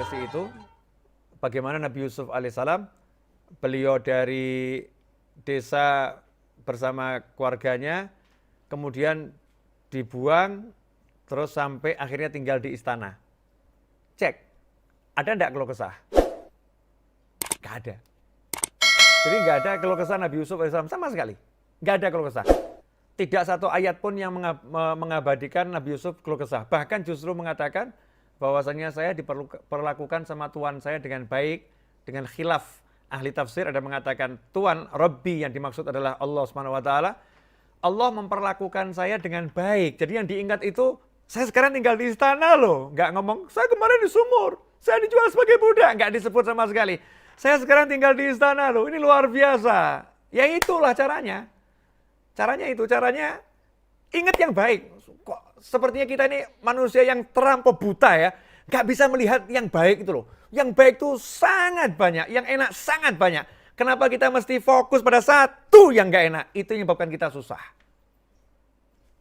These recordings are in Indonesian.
versi itu, bagaimana Nabi Yusuf alaihissalam, beliau dari desa bersama keluarganya, kemudian dibuang, terus sampai akhirnya tinggal di istana. Cek, ada enggak keluh kesah? Nggak ada. Jadi nggak ada keluh kesah Nabi Yusuf alaihissalam sama sekali. Nggak ada keluh kesah. Tidak satu ayat pun yang mengabadikan Nabi Yusuf keluh kesah. Bahkan justru mengatakan bahwasanya saya diperlakukan sama Tuhan saya dengan baik, dengan khilaf. Ahli tafsir ada mengatakan Tuhan Rabbi yang dimaksud adalah Allah SWT. Allah memperlakukan saya dengan baik. Jadi yang diingat itu, saya sekarang tinggal di istana loh. Nggak ngomong, saya kemarin di sumur, saya dijual sebagai budak. Nggak disebut sama sekali. Saya sekarang tinggal di istana loh, ini luar biasa. Ya itulah caranya. Caranya ingat yang baik. Kok sepertinya kita ini manusia yang terlampau buta ya. Nggak bisa melihat yang baik itu loh. Yang baik itu sangat banyak, yang enak sangat banyak. Kenapa kita mesti fokus pada satu yang nggak enak? Itu yang menyebabkan kita susah.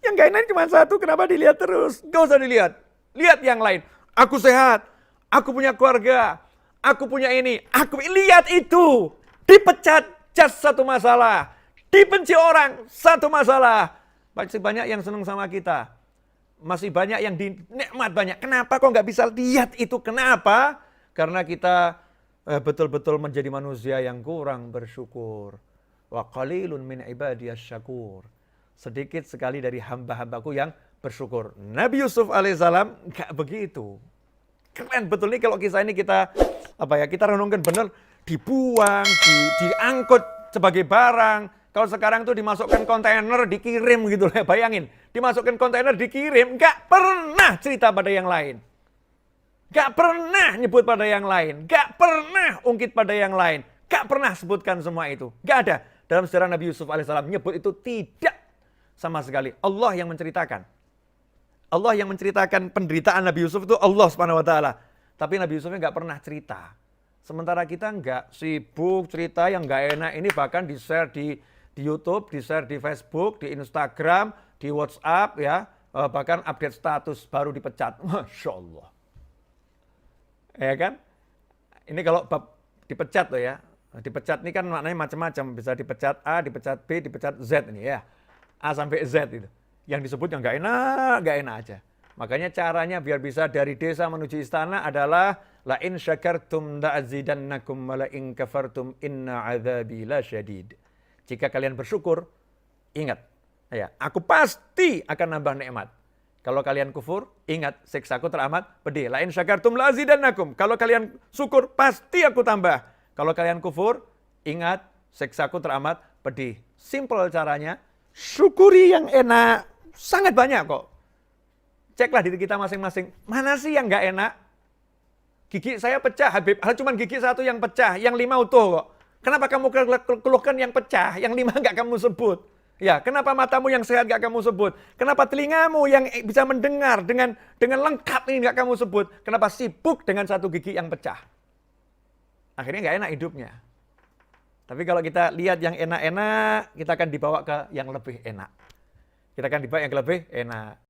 Yang nggak enak cuma satu, kenapa dilihat terus? Nggak usah dilihat. Lihat yang lain. Aku sehat, aku punya keluarga, aku punya ini. Lihat itu. Dipecat, just satu masalah. Dibenci orang, satu masalah. Masih banyak yang senang sama kita. Masih banyak yang dinikmat banyak. Kenapa kok nggak bisa lihat itu? Kenapa? Karena kita betul-betul menjadi manusia yang kurang bersyukur. Wa qalilun min ibadiyas syakur. Sedikit sekali dari hamba-hambaku yang bersyukur. Nabi Yusuf alaihissalam nggak begitu. Keren betul nih kalau kisah ini kita renungkan benar. Dibuang, diangkut sebagai barang. Kalau sekarang tuh dimasukkan kontainer, dikirim gitu lah, bayangin. Dimasukkan kontainer, dikirim, nggak pernah cerita pada yang lain. Nggak pernah nyebut pada yang lain. Nggak pernah ungkit pada yang lain. Nggak pernah sebutkan semua itu. Nggak ada. Dalam sejarah Nabi Yusuf alaihissalam nyebut itu tidak sama sekali. Allah yang menceritakan. Allah yang menceritakan penderitaan Nabi Yusuf itu Allah Subhanahu wa taala. Tapi Nabi Yusufnya nggak pernah cerita. Sementara kita nggak sibuk cerita yang nggak enak ini, bahkan di-share di YouTube, di-share di Facebook, di Instagram, di WhatsApp ya, bahkan update status baru dipecat. Masya Allah. Ya kan? Ini kalau bab dipecat loh ya. Dipecat ini kan maknanya macam-macam. Bisa dipecat A, dipecat B, dipecat Z ini ya. A sampai Z itu. Yang disebut yang nggak enak aja. Makanya caranya biar bisa dari desa menuju istana adalah la in syakartum la'azidannakum wa la in kafartum inna 'adzabi lasyadid. Jika kalian bersyukur, ingat, ya, aku pasti akan nambah nikmat. Kalau kalian kufur, ingat, siksaku teramat pedih. La in syakartum la'azidannakum. Kalau kalian syukur, pasti aku tambah. Kalau kalian kufur, ingat, siksaku teramat pedih. Simple caranya, syukuri yang enak. Sangat banyak kok. Ceklah diri kita masing-masing. Mana sih yang nggak enak? Gigi saya pecah, Habib. Cuma gigi satu yang pecah, yang 5 utuh kok. Kenapa kamu keluhkan yang pecah, yang 5 nggak kamu sebut? Ya, kenapa matamu yang sehat nggak kamu sebut? Kenapa telingamu yang bisa mendengar dengan lengkap ini nggak kamu sebut? Kenapa sibuk dengan satu gigi yang pecah? Akhirnya nggak enak hidupnya. Tapi kalau kita lihat yang enak-enak, kita akan dibawa ke yang lebih enak. Kita akan dibawa yang lebih enak.